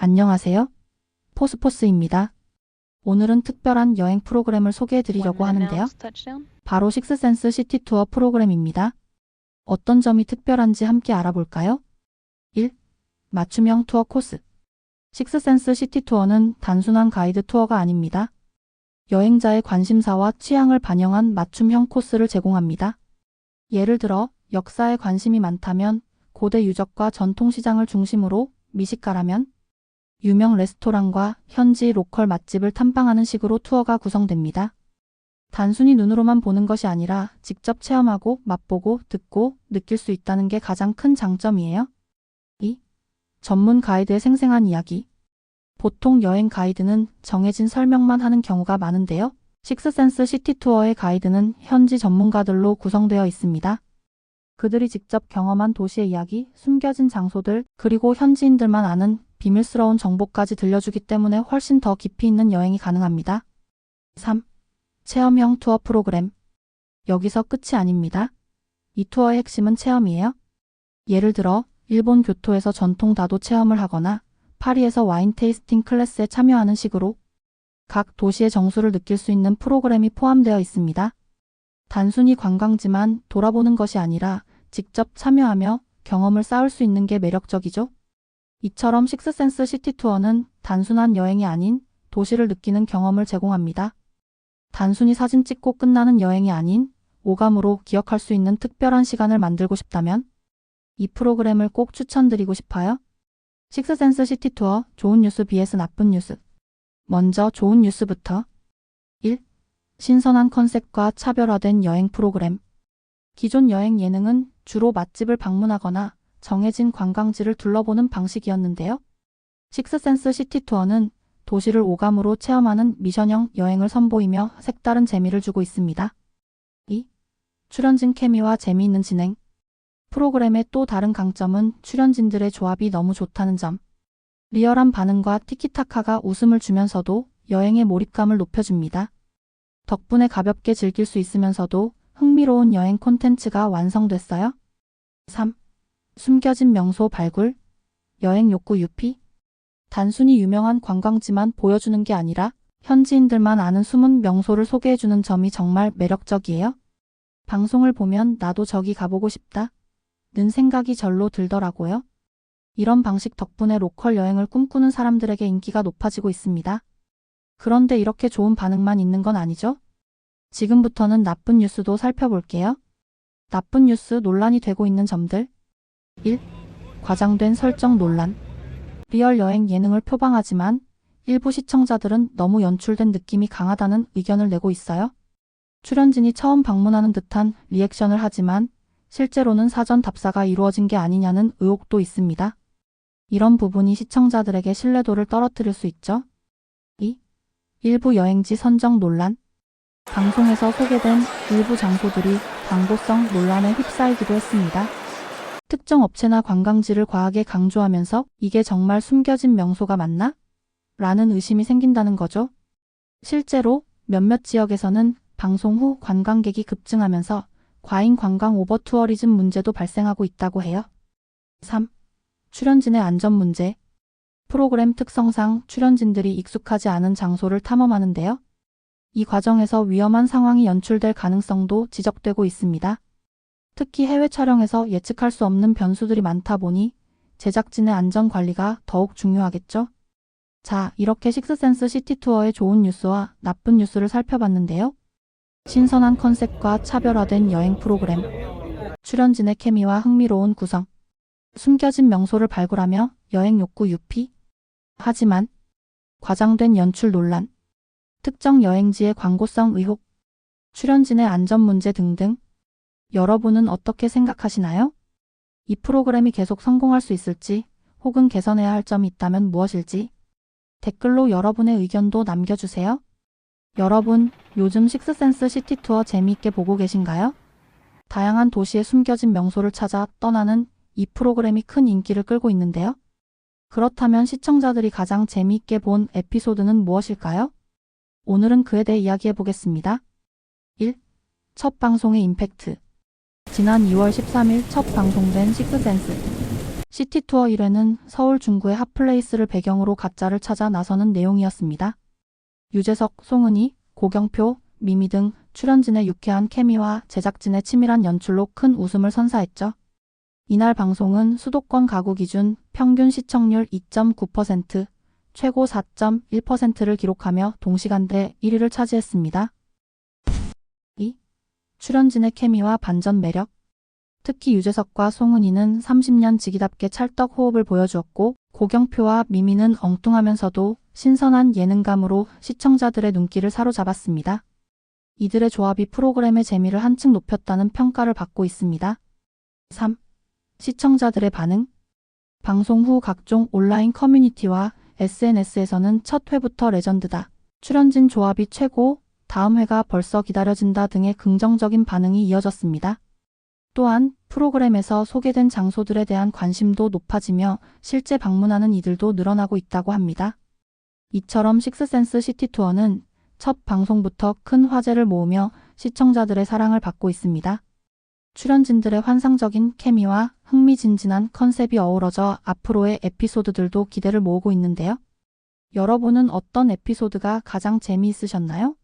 안녕하세요. 포스포스입니다. 오늘은 특별한 여행 프로그램을 소개해 드리려고 하는데요. 바로 식스센스 시티 투어 프로그램입니다. 어떤 점이 특별한지 함께 알아볼까요? 1. 맞춤형 투어 코스. 식스센스 시티 투어는 단순한 가이드 투어가 아닙니다. 여행자의 관심사와 취향을 반영한 맞춤형 코스를 제공합니다. 예를 들어 역사에 관심이 많다면 고대 유적과 전통시장을 중심으로, 미식가라면 유명 레스토랑과 현지 로컬 맛집을 탐방하는 식으로 투어가 구성됩니다. 단순히 눈으로만 보는 것이 아니라 직접 체험하고 맛보고 듣고 느낄 수 있다는 게 가장 큰 장점이에요. 2. 전문 가이드의 생생한 이야기. 보통 여행 가이드는 정해진 설명만 하는 경우가 많은데요. 식스센스 시티 투어의 가이드는 현지 전문가들로 구성되어 있습니다. 그들이 직접 경험한 도시의 이야기, 숨겨진 장소들, 그리고 현지인들만 아는 비밀스러운 정보까지 들려주기 때문에 훨씬 더 깊이 있는 여행이 가능합니다. 3. 체험형 투어 프로그램. 여기서 끝이 아닙니다. 이 투어의 핵심은 체험이에요. 예를 들어 일본 교토에서 전통 다도 체험을 하거나 파리에서 와인 테이스팅 클래스에 참여하는 식으로 각 도시의 정수를 느낄 수 있는 프로그램이 포함되어 있습니다. 단순히 관광지만 돌아보는 것이 아니라 직접 참여하며 경험을 쌓을 수 있는 게 매력적이죠. 이처럼 식스센스 시티 투어는 단순한 여행이 아닌 도시를 느끼는 경험을 제공합니다. 단순히 사진 찍고 끝나는 여행이 아닌 오감으로 기억할 수 있는 특별한 시간을 만들고 싶다면 이 프로그램을 꼭 추천드리고 싶어요. 식스센스 시티 투어 좋은 뉴스 vs 나쁜 뉴스. 먼저 좋은 뉴스부터. 1. 신선한 컨셉과 차별화된 여행 프로그램. 기존 여행 예능은 주로 맛집을 방문하거나 정해진 관광지를 둘러보는 방식이었는데요. 식스센스 시티 투어는 도시를 오감으로 체험하는 미션형 여행을 선보이며 색다른 재미를 주고 있습니다. 2. 출연진 케미와 재미있는 진행. 프로그램의 또 다른 강점은 출연진들의 조합이 너무 좋다는 점. 리얼한 반응과 티키타카가 웃음을 주면서도 여행의 몰입감을 높여줍니다. 덕분에 가볍게 즐길 수 있으면서도 흥미로운 여행 콘텐츠가 완성됐어요. 3. 숨겨진 명소 발굴, 여행 욕구 유피. 단순히 유명한 관광지만 보여주는 게 아니라 현지인들만 아는 숨은 명소를 소개해주는 점이 정말 매력적이에요. 방송을 보면 나도 저기 가보고 싶다 는 생각이 절로 들더라고요. 이런 방식 덕분에 로컬 여행을 꿈꾸는 사람들에게 인기가 높아지고 있습니다. 그런데 이렇게 좋은 반응만 있는 건 아니죠? 지금부터는 나쁜 뉴스도 살펴볼게요. 나쁜 뉴스 논란이 되고 있는 점들. 1. 과장된 설정 논란. 리얼 여행 예능을 표방하지만 일부 시청자들은 너무 연출된 느낌이 강하다는 의견을 내고 있어요. 출연진이 처음 방문하는 듯한 리액션을 하지만 실제로는 사전 답사가 이루어진 게 아니냐는 의혹도 있습니다. 이런 부분이 시청자들에게 신뢰도를 떨어뜨릴 수 있죠. 2. 일부 여행지 선정 논란. 방송에서 소개된 일부 장소들이 광고성 논란에 휩싸이기도 했습니다. 특정 업체나 관광지를 과하게 강조하면서 이게 정말 숨겨진 명소가 맞나? 라는 의심이 생긴다는 거죠. 실제로 몇몇 지역에서는 방송 후 관광객이 급증하면서 과잉 관광 오버 투어리즘 문제도 발생하고 있다고 해요. 3. 출연진의 안전 문제. 프로그램 특성상 출연진들이 익숙하지 않은 장소를 탐험하는데요. 이 과정에서 위험한 상황이 연출될 가능성도 지적되고 있습니다. 특히 해외 촬영에서 예측할 수 없는 변수들이 많다 보니 제작진의 안전 관리가 더욱 중요하겠죠. 자, 이렇게 식스센스 시티 투어의 좋은 뉴스와 나쁜 뉴스를 살펴봤는데요. 신선한 컨셉과 차별화된 여행 프로그램, 출연진의 케미와 흥미로운 구성, 숨겨진 명소를 발굴하며 여행 욕구 유피. 하지만 과장된 연출 논란, 특정 여행지의 광고성 의혹, 출연진의 안전 문제 등등. 여러분은 어떻게 생각하시나요? 이 프로그램이 계속 성공할 수 있을지 혹은 개선해야 할 점이 있다면 무엇일지 댓글로 여러분의 의견도 남겨주세요. 여러분, 요즘 식스센스 시티 투어 재미있게 보고 계신가요? 다양한 도시의 숨겨진 명소를 찾아 떠나는 이 프로그램이 큰 인기를 끌고 있는데요. 그렇다면 시청자들이 가장 재미있게 본 에피소드는 무엇일까요? 오늘은 그에 대해 이야기해 보겠습니다. 1. 첫 방송의 임팩트. 지난 2월 13일 첫 방송된 식스센스 시티투어 1회는 서울 중구의 핫플레이스를 배경으로 가짜를 찾아 나서는 내용이었습니다. 유재석, 송은이, 고경표, 미미 등 출연진의 유쾌한 케미와 제작진의 치밀한 연출로 큰 웃음을 선사했죠. 이날 방송은 수도권 가구 기준 평균 시청률 2.9%, 최고 4.1%를 기록하며 동시간대 1위를 차지했습니다. 2. 출연진의 케미와 반전 매력. 특히 유재석과 송은이는 30년 지기답게 찰떡 호흡을 보여주었고, 고경표와 미미는 엉뚱하면서도 신선한 예능감으로 시청자들의 눈길을 사로잡았습니다. 이들의 조합이 프로그램의 재미를 한층 높였다는 평가를 받고 있습니다. 3. 시청자들의 반응. 방송 후 각종 온라인 커뮤니티와 SNS에서는 첫 회부터 레전드다, 출연진 조합이 최고, 다음 회가 벌써 기다려진다 등의 긍정적인 반응이 이어졌습니다. 또한 프로그램에서 소개된 장소들에 대한 관심도 높아지며 실제 방문하는 이들도 늘어나고 있다고 합니다. 이처럼 식스센스 시티투어는 첫 방송부터 큰 화제를 모으며 시청자들의 사랑을 받고 있습니다. 출연진들의 환상적인 케미와 흥미진진한 컨셉이 어우러져 앞으로의 에피소드들도 기대를 모으고 있는데요. 여러분은 어떤 에피소드가 가장 재미있으셨나요?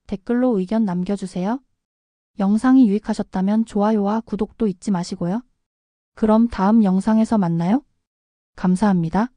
댓글로 의견 남겨주세요. 영상이 유익하셨다면 좋아요와 구독도 잊지 마시고요. 그럼 다음 영상에서 만나요. 감사합니다.